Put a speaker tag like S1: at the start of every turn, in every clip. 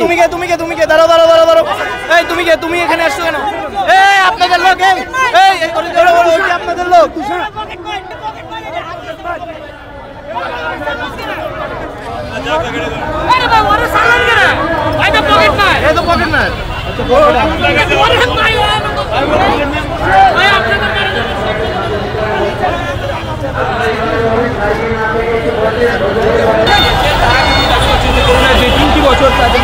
S1: তুমি কে দাঁড়াও এই তুমি এখানে আসছো কেন? এই আপনাদের লোক, এই আপনাদের লোক। যে 3টি বছর তাদের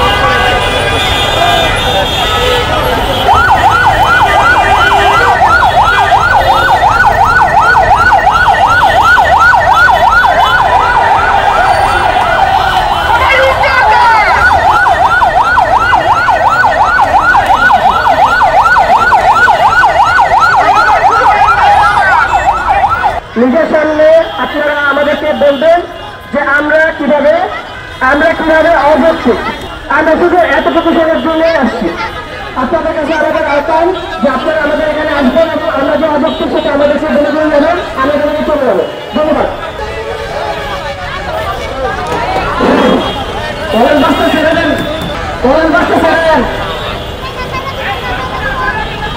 S2: নিজের সামনে আপনারা আমাদেরকে বলবেন যে আমরা কিভাবে অযোগ্য। আমরা শুধু এতটুকু সময়ের জন্য আসছি। আপনাদের কাছে আমাদের আহ্বান